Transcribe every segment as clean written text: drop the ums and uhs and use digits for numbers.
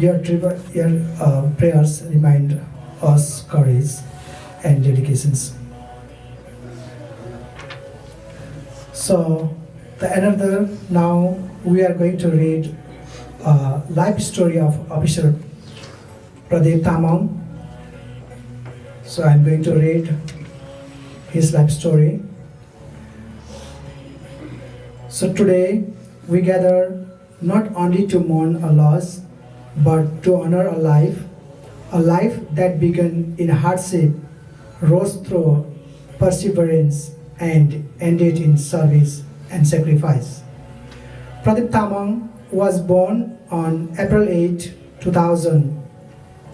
Your prayers remind us courage and dedications. So, now we are going to read a life story of Officer Pradeep Tamang. So I'm going to read his life story. So today we gather not only to mourn a loss, but to honor a life that began in hardship, rose through perseverance, and ended in service and sacrifice. Pradeep Tamang was born on April 8, 2000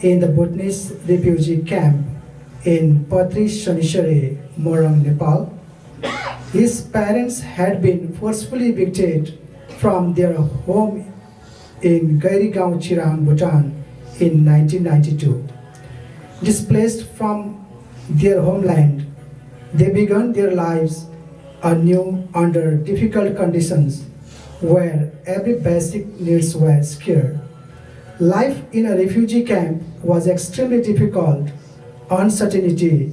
in the Bhutanese refugee camp in Patri Shanishere, Morang, Nepal. His parents had been forcefully evicted from their home in Gairigaon, Chirang, Bhutan in 1992. Displaced from their homeland, they began their lives anew under difficult conditions where every basic needs were scarce. Life in a refugee camp was extremely difficult. Uncertainty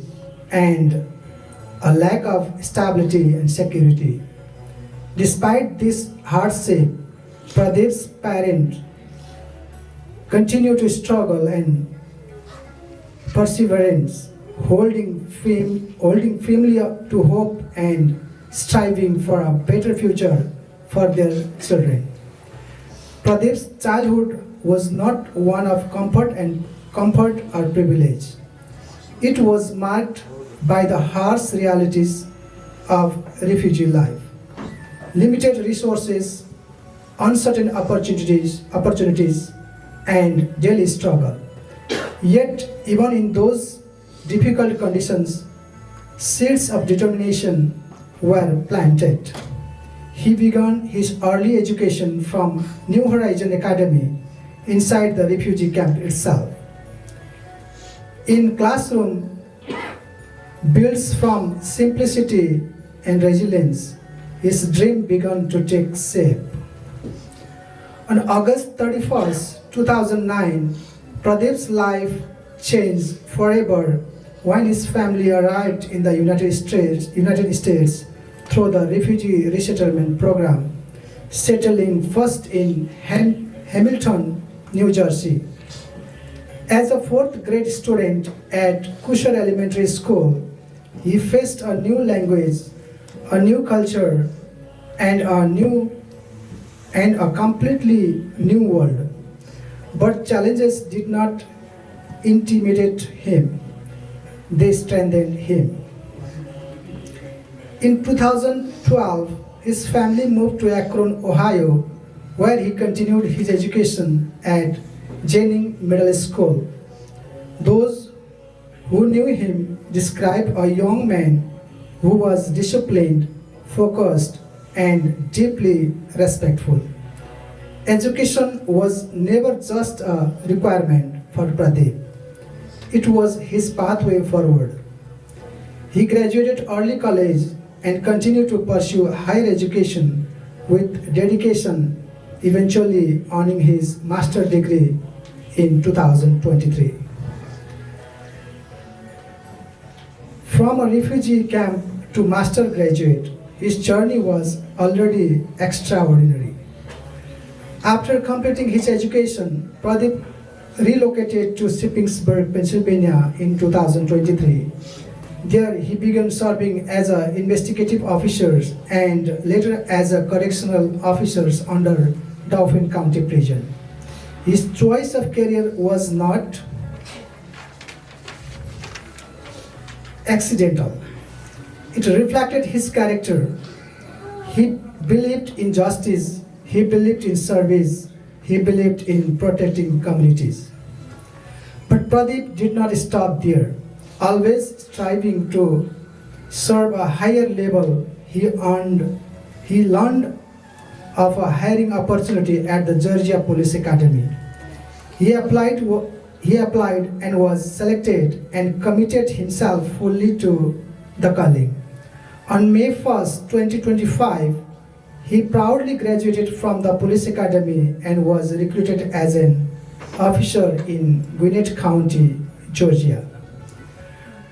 and a lack of stability and security. Despite this hardship, Pradeep's parents continued to struggle and perseverance, holding firmly to hope and striving for a better future for their children. Pradeep's childhood was not one of comfort or privilege. It was marked by the harsh realities of refugee life, limited resources, uncertain opportunities, and daily struggle. Yet, even in those difficult conditions, seeds of determination were planted. He began his early education from New Horizon Academy inside the refugee camp itself. In classroom, built from simplicity and resilience, his dream began to take shape. On August 31st, 2009, Pradeep's life changed forever when his family arrived in the United States through the Refugee Resettlement Program, settling first in Hamilton, New Jersey. As a fourth grade student at Kusher Elementary School, he faced a new language, a new culture, and a completely new world. But challenges did not intimidate him, they strengthened him. In 2012, his family moved to Akron, Ohio, where he continued his education at Jennings Middle School. Those who knew him described a young man who was disciplined, focused, and deeply respectful. Education was never just a requirement for Pradeep. It was his pathway forward. He graduated early college and continued to pursue higher education with dedication, eventually earning his master's degree in 2023. From a refugee camp to master graduate, his journey was already extraordinary. After completing his education, Pradeep relocated to Shippensburg, Pennsylvania in 2023. There he began serving as an investigative officer and later as a correctional officer under Dauphin County Prison. His choice of career was not accidental. It reflected his character. He believed in justice, he believed in service, he believed in protecting communities. But Pradeep did not stop there. Always striving to serve a higher level, he learned of a hiring opportunity at the Georgia Police Academy. He applied and was selected and committed himself fully to the calling. On May 1st, 2025, he proudly graduated from the Police Academy and was recruited as an officer in Gwinnett County, Georgia.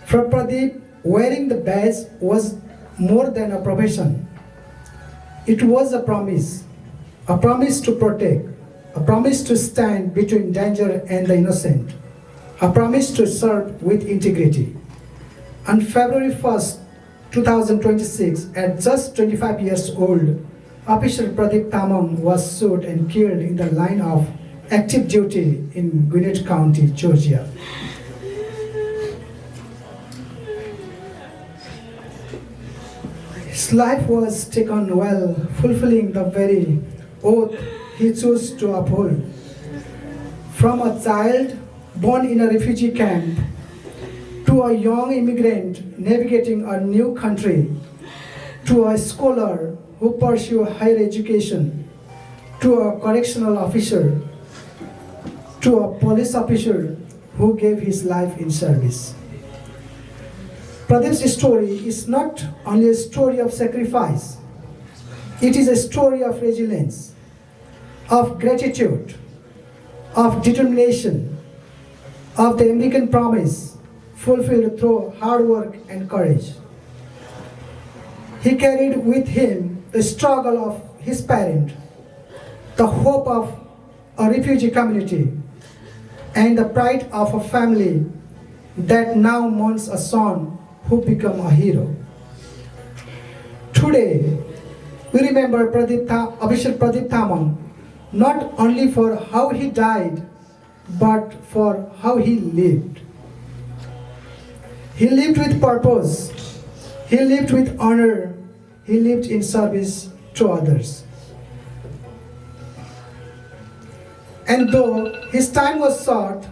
For Pradeep, wearing the badge was more than a profession. It was a promise to protect, a promise to stand between danger and the innocent, a promise to serve with integrity. On February 1st, 2026, at just 25 years old, Officer Pradeep Tamang was shot and killed in the line of active duty in Gwinnett County, Georgia. His life was taken while fulfilling the very oath he chose to uphold. From a child born in a refugee camp to a young immigrant navigating a new country, to a scholar who pursued higher education, to a correctional officer, to a police officer who gave his life in service. Pradeep's story is not only a story of sacrifice, it is a story of resilience, of gratitude, of determination, of the American promise fulfilled through hard work and courage. He carried with him the struggle of his parent, the hope of a refugee community, and the pride of a family that now mourns a son who became a hero. Today, we remember Officer Pradeep Tamang not only for how he died, but for how he lived. He lived with purpose, he lived with honor, he lived in service to others. And though his time was short,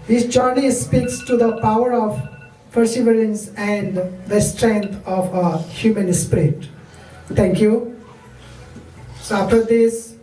his journey speaks to the power of perseverance and the strength of a human spirit. Thank you. So after this,